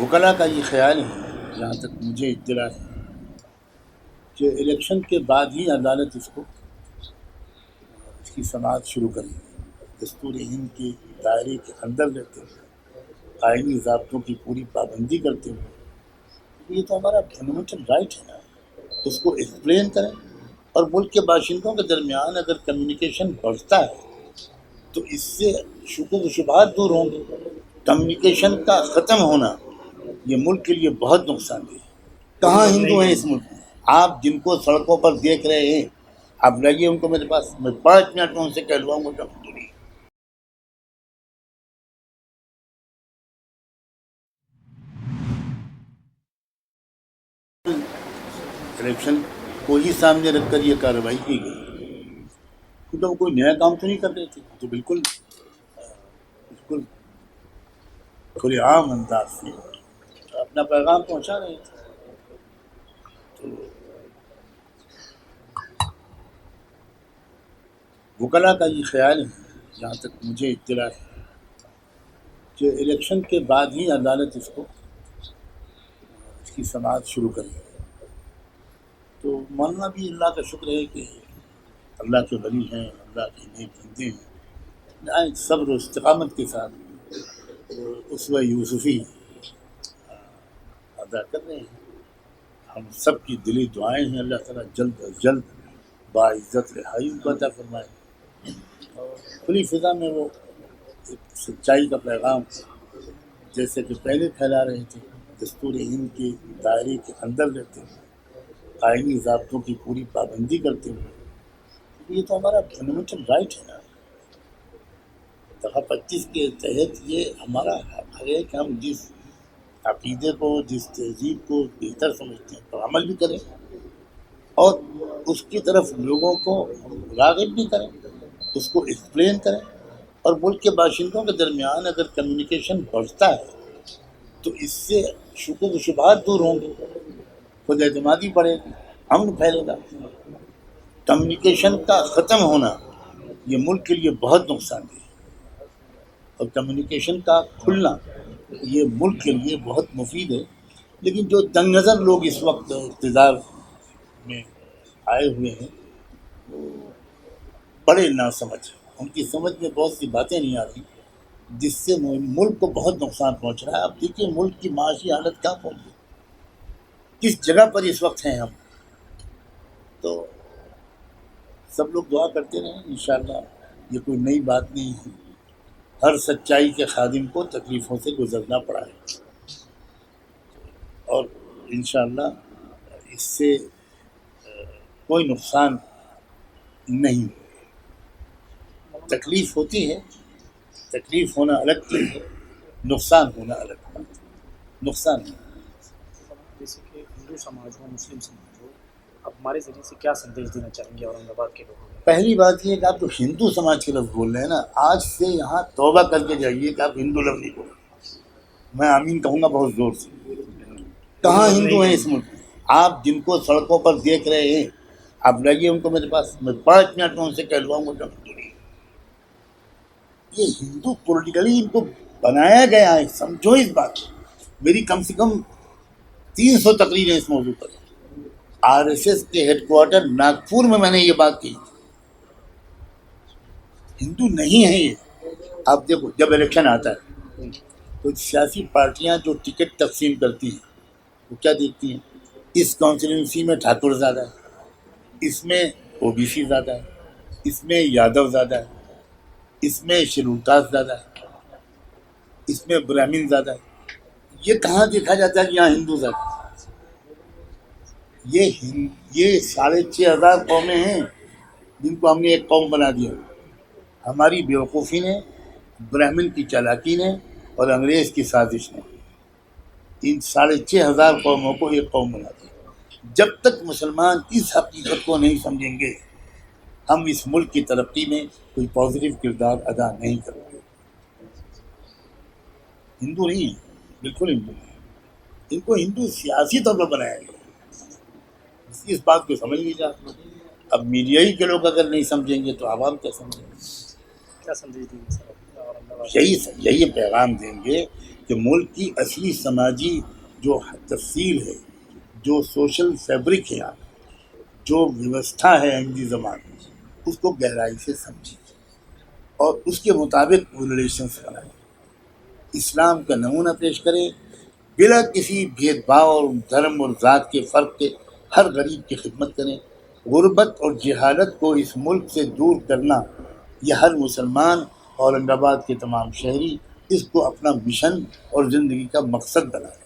وکلاء کا یہ خیال ہے، جہاں تک مجھے اطلاع ہے، کہ الیکشن کے بعد ہی عدالت اس کی سماعت شروع کرے گی، دستور ہند کے دائرے کے اندر رہتے ہوئے، آئینی ضابطوں کی پوری پابندی کرتے ہوئے۔ یہ تو ہمارا فنڈامنٹل رائٹ ہے نا، اس کو ایکسپلین کریں، اور ملک کے باشندوں کے درمیان اگر کمیونیکیشن بڑھتا ہے تو اس سے شکوک و شبہات دور ہوں گے۔ کمیونیکیشن کا ختم ہونا یہ ملک کے لیے بہت نقصان دہ ہے۔ کہاں ہندو ہیں اس ملک میں؟ آپ جن کو سڑکوں پر دیکھ رہے ہیں، آپ لائیے ان کو میرے پاس، میں 5 منٹ میں ان سے کہلواؤں گا کہ ہندو نہیں۔ الیکشن کو ہی سامنے رکھ کر یہ کارروائی کی گئی، کیونکہ وہ کوئی نیا کام تو نہیں کر رہے تھے، تو بالکل کھلے عام انداز سے اپنا پیغام پہنچا رہے تھے۔ تو وکلاء کا یہ خیال ہے، جہاں تک مجھے اطلاع ہے، کہ الیکشن کے بعد ہی عدالت اس کی سماعت شروع کرے گی۔ تو ماننا بھی اللہ کا شکر ہے کہ اللہ کے ولی ہیں، اللہ کے نیک بندے ہیں، صبر و استقامت کے ساتھ اسوہ یوسفی ادا کر رہے ہیں۔ ہم سب کی دلی دعائیں ہیں اللہ تعالیٰ جلد از جلد باعزت رہائی عطا فرمائے، اور کھلی فضا میں وہ ایک سچائی کا پیغام جیسے کہ پہلے پھیلا رہے تھے، دستور ہند کے دائرے کے اندر رہتے ہوئے، آئینی ضابطوں کی پوری پابندی کرتے ہوئے۔ یہ تو ہمارا فنڈامنٹل رائٹ ہے نا، دفعہ 25 کے تحت یہ ہمارا حق ہے کہ ہم جس عقیدے کو، جس تہذیب کو بہتر سمجھتے ہیں تو عمل بھی کریں، اور اس کی طرف لوگوں کو راغب بھی کریں، اس کو ایکسپلین کریں، اور ملک کے باشندوں کے درمیان اگر کمیونیکیشن بڑھتا ہے تو اس سے شکوک و شبہات دور ہوں گے، خود اعتمادی بڑھے گی، امن پھیلے گا۔ کمیونیکیشن کا ختم ہونا یہ ملک کے لیے بہت نقصان دہ ہے، اور کمیونیکیشن کا کھلنا یہ ملک کے لیے بہت مفید ہے۔ لیکن جو تنگ نظر لوگ اس وقت اقتدار میں آئے ہوئے ہیں، وہ بڑے ناسمجھ، ان کی سمجھ میں بہت سی باتیں نہیں آ رہی، جس سے ملک کو بہت نقصان پہنچ رہا ہے۔ اب دیکھیے ملک کی معاشی حالت کہاں پہنچ گئی، کس جگہ پر اس وقت ہیں ہم۔ تو سب لوگ دعا کرتے رہیں، انشاءاللہ یہ کوئی نئی بات نہیں ہے، ہر سچائی کے خادم کو تکلیفوں سے گزرنا پڑا ہے، اور انشاءاللہ اس سے کوئی نقصان نہیں۔ تکلیف ہوتی ہے، تکلیف ہونا الگ چیز ہے، نقصان ہونا الگ بات ہے، نقصان نہیں۔ جیسے کہ ہندو سماج ہو، مسلم سماج ہو، آپ ہمارے ذریعے سے کیا سندیش دینا چاہیں گے اورنگ آباد کے لوگوں کو؟ پہلی بات یہ ہے کہ آپ جو ہندو سماج کے لفظ بول رہے ہیں نا، آج سے یہاں توبہ کر کے جائیے کہ آپ ہندو لفظ نہیں بول رہے۔ میں آمین کہوں گا بہت زور سے۔ کہاں ہندو ہیں اس ملک میں؟ آپ جن کو سڑکوں پر دیکھ رہے ہیں، آپ لائیے ان کو میرے پاس، میں 5 منٹ میں ان سے کہلواؤں گا کہ ہندو نہیں۔ یہ ہندو پولیٹیکلی ان کو بنایا گیا ہے، سمجھو اس بات کو۔ میری کم سے کم 300 تقریریں اس موضوع پر، RSS کے ہیڈ کوارٹر ناگپور میں نے یہ بات کی۔ ہندو نہیں ہیں یہ۔ آپ دیکھو جب الیکشن آتا ہے تو سیاسی پارٹیاں جو ٹکٹ تقسیم کرتی ہیں وہ کیا دیکھتی ہیں؟ اس کانسٹیٹوئنسی میں ٹھاکر زیادہ ہے، اس میں OBC زیادہ ہے، اس میں یادو زیادہ ہے، اس میں شیڈول کاسٹ زیادہ ہے، اس میں برہمن زیادہ ہے۔ یہ کہاں دیکھا جاتا ہے کہ یہاں ہندو زیادہ ہے؟ یہ 6,500 قومیں ہیں جن کو ہم نے ایک قوم بنا دیا۔ ہماری بیوقوفی نے، برہمن کی چالاکی نے، اور انگریز کی سازش نے ان 6,500 قوموں کو ایک قوم بنا دیا۔ جب تک مسلمان اس حقیقت کو نہیں سمجھیں گے، ہم اس ملک کی ترقی میں کوئی پازیٹیو کردار ادا نہیں کریں گے۔ ہندو نہیں ہیں، بالکل ہندو نہیں ہیں، ان کو ہندو سیاسی طور پر بنایا گیا، اس بات کو سمجھ نہیں جاتا۔ اب میڈیا ہی کے لوگ اگر نہیں سمجھیں گے تو عوام کیا سمجھیں گے؟ کیا سندیش دیں گے سر اورنگ آباد؟ یہی پیغام دیں گے کہ ملک کی اصلی سماجی جو تفصیل ہے، جو سوشل فیبرک ہے، جو ویوستھا ہے انگریزی زبان میں، اس کو گہرائی سے سمجھیں اور اس کے مطابق وہ ریلیشنس بنائیں، اسلام کا نمونہ پیش کریں، بلا کسی بھید بھاؤ اور دھرم اور ذات کے فرق کے ہر غریب کی خدمت کریں۔ غربت اور جہالت کو اس ملک سے دور کرنا، یہ ہر مسلمان، اورنگ آباد کے تمام شہری اس کو اپنا مشن اور زندگی کا مقصد بنائیں۔